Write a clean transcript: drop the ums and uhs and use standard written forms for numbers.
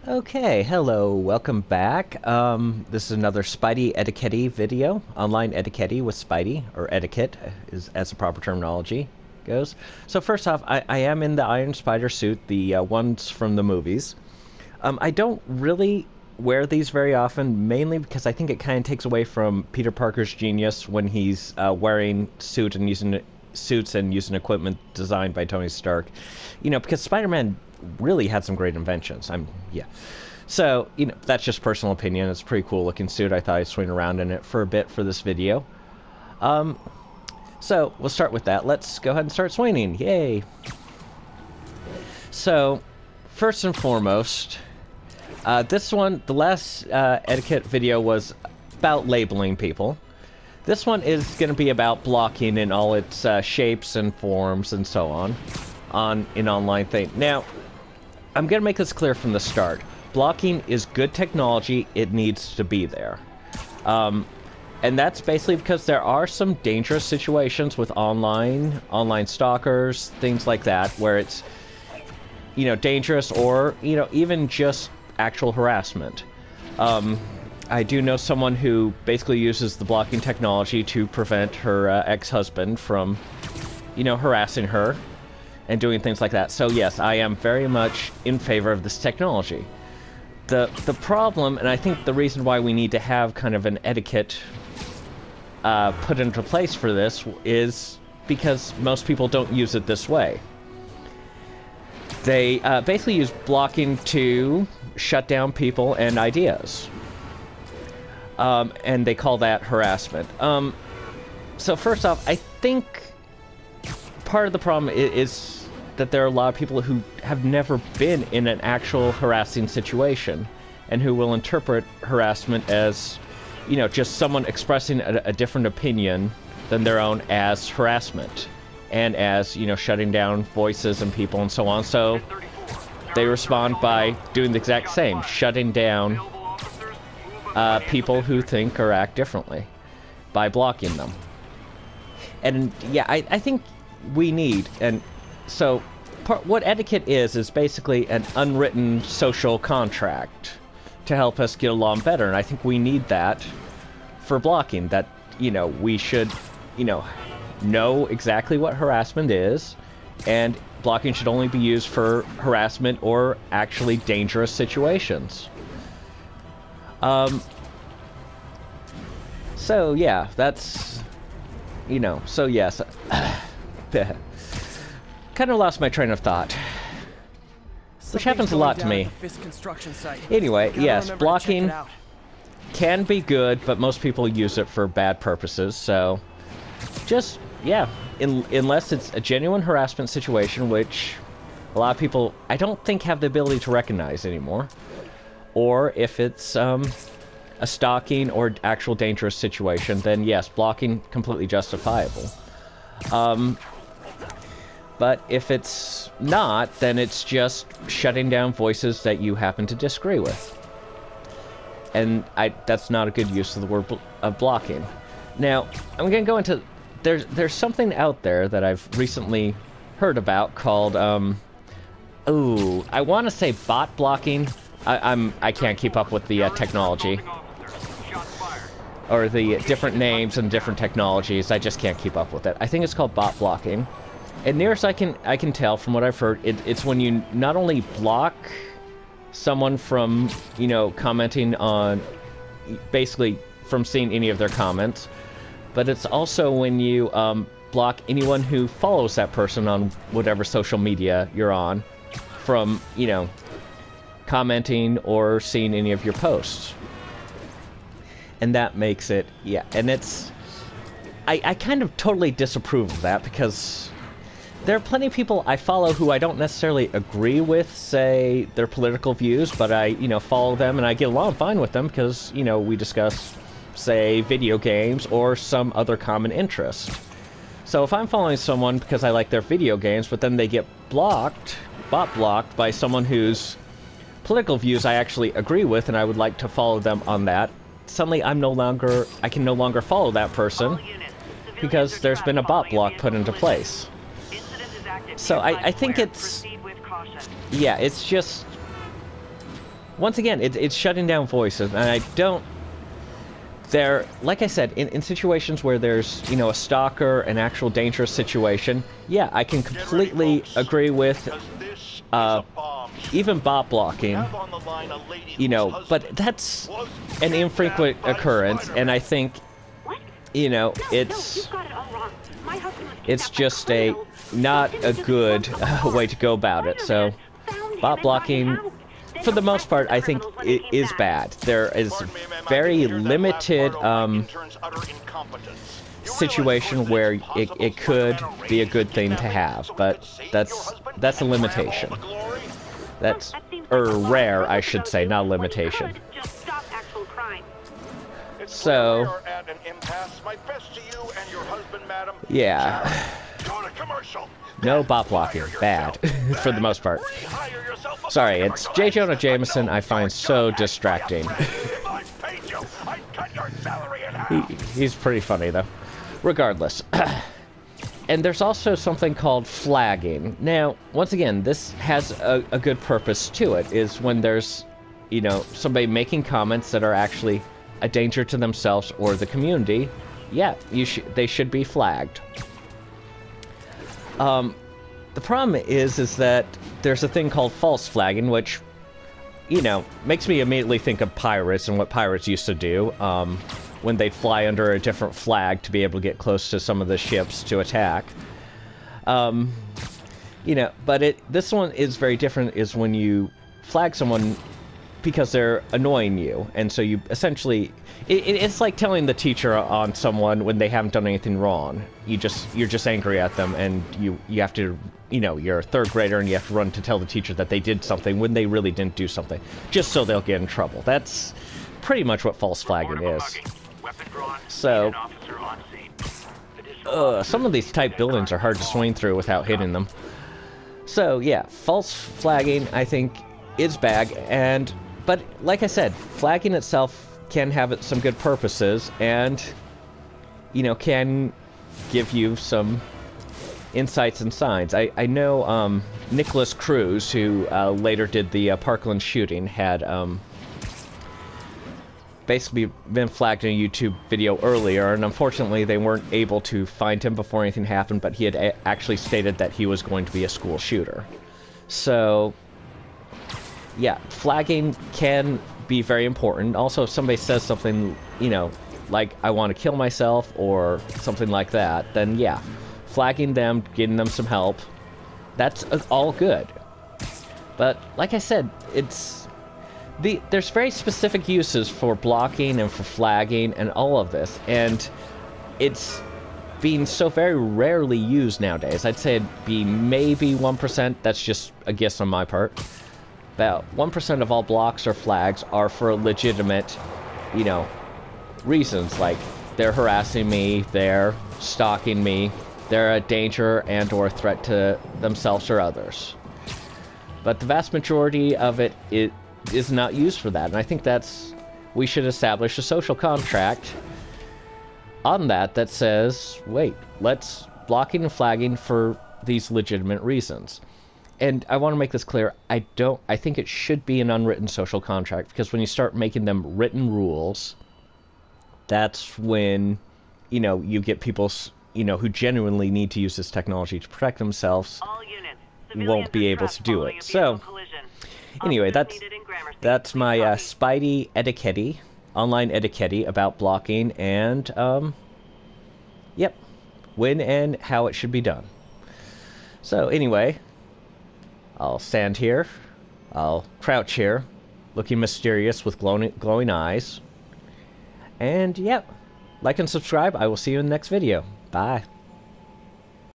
Okay, hello, welcome back. This is another Spidey Etiquette video, online etiquette with Spidey, or etiquette, is as the proper terminology goes. So first off, I am in the Iron Spider suit, the ones from the movies. I don't really wear these very often, mainly because I think it kind of takes away from Peter Parker's genius when he's wearing suits and using equipment designed by Tony Stark. You know, because Spider-Man really had some great inventions. Yeah. So, you know, that's just personal opinion. It's a pretty cool looking suit. I thought I'd swing around in it for a bit for this video. So we'll start with that. Let's go ahead and start swinging. Yay! So, first and foremost, this one, the last etiquette video was about labeling people. This one is going to be about blocking in all its shapes and forms and so on an online thing. Now, I'm going to make this clear from the start. Blocking is good technology. It needs to be there. And that's basically because there are some dangerous situations with online stalkers, things like that, where it's, you know, dangerous or, you know, even just actual harassment. I do know someone who basically uses the blocking technology to prevent her ex-husband from, you know, harassing her and doing things like that. So yes, I am very much in favor of this technology. The problem, and I think the reason why we need to have kind of an etiquette put into place for this, is because most people don't use it this way. They basically use blocking to shut down people and ideas. And they call that harassment. So first off, I think part of the problem is that there are a lot of people who have never been in an actual harassing situation and who will interpret harassment as, you know, just someone expressing a different opinion than their own as harassment and as, you know, shutting down voices and people and so on. So they respond by doing the exact same, shutting down people who think or act differently by blocking them. And yeah, I think we need, and so what etiquette is basically an unwritten social contract to help us get along better, and I think we need that for blocking. That, you know, we should, you know exactly what harassment is, and blocking should only be used for harassment or actually dangerous situations. So yeah, that's, you know, so yes. Kind of lost my train of thought. Which happens a lot to me. Anyway, yes, blocking can be good, but most people use it for bad purposes, so just, yeah, unless it's a genuine harassment situation, which a lot of people, I don't think, have the ability to recognize anymore, or if it's a stalking or actual dangerous situation, then yes, blocking completely justifiable. But if it's not, then it's just shutting down voices that you happen to disagree with. And that's not a good use of the word blocking. Now, I'm going to go into... There's something out there that I've recently heard about called... I want to say bot blocking. I can't keep up with the technology. Or the different names and different technologies. I just can't keep up with it. I think it's called bot blocking. And near as I can tell from what I've heard, it's when you not only block someone from, you know, commenting on, basically from seeing any of their comments, but it's also when you block anyone who follows that person on whatever social media you're on from, you know, commenting or seeing any of your posts. And that makes it, yeah, and it's, I kind of totally disapprove of that, because there are plenty of people I follow who I don't necessarily agree with, say, their political views, but I, you know, follow them and I get along fine with them because, you know, we discuss, say, video games or some other common interest. So if I'm following someone because I like their video games, but then they get blocked, bot blocked by someone whose political views I actually agree with and I would like to follow them on that, suddenly I can no longer follow that person because there's been a bot block put into place. So I think it's, yeah, it's just, once again, it's shutting down voices, and I don't... Like I said, in situations where there's, you know, a stalker, an actual dangerous situation, yeah, I can completely agree with, even bot blocking, you know, but that's an infrequent occurrence, and I think, you know, it's just not a good way to go about it. So, bot blocking, for the most part, I think it is bad. There is very limited situation where it could be a good thing to have, but that's a limitation. Or rare, I should say, not a limitation. So, yeah. No bot blocking. Bad. For the most part. Sorry, it's J. Jonah Jameson I find so distracting. He's pretty funny, though. Regardless. And there's also something called flagging. Now, once again, this has a good purpose to it, is when there's, you know, somebody making comments that are actually a danger to themselves or the community. Yeah, they should be flagged. The problem is that there's a thing called false flagging, which, you know, makes me immediately think of pirates and what pirates used to do, when they'd fly under a different flag to be able to get close to some of the ships to attack. You know, but this one is very different, is when you flag someone because they're annoying you, and so you essentially... It's like telling the teacher on someone when they haven't done anything wrong. You're just angry at them, and you have to, you know, you're a third grader and you have to run to tell the teacher that they did something when they really didn't do something, just so they'll get in trouble. That's pretty much what false flagging is. So, some of these type buildings are hard to swing through without hitting them. So yeah, false flagging I think is bad, but like I said, flagging itself can have some good purposes, and, you know, can give you some insights and signs. I know Nicholas Cruz, who later did the Parkland shooting, had basically been flagged in a YouTube video earlier, and unfortunately they weren't able to find him before anything happened, but he had actually stated that he was going to be a school shooter. So, yeah, flagging can be very important. Also, if somebody says something, you know, like, I want to kill myself, or something like that, then yeah, flagging them, getting them some help, that's all good. But, like I said, there's very specific uses for blocking and for flagging and all of this, and it's being so very rarely used nowadays. I'd say it'd be maybe 1%, that's just a guess on my part. About 1% of all blocks or flags are for legitimate, you know, reasons, like they're harassing me, they're stalking me, they're a danger and or threat to themselves or others. But the vast majority of it is not used for that, and I think we should establish a social contract on that says, wait, let's blocking and flagging for these legitimate reasons. And I want to make this clear, I think it should be an unwritten social contract, because when you start making them written rules, that's when, you know, you get people, you know, who genuinely need to use this technology to protect themselves, won't be able to do it. So, anyway, that's my Spidey Etiquette, online Etiquette about blocking, and, yep, when and how it should be done. So, anyway, I'll stand here, I'll crouch here, looking mysterious with glowing eyes, and yep, like and subscribe. I will see you in the next video. Bye.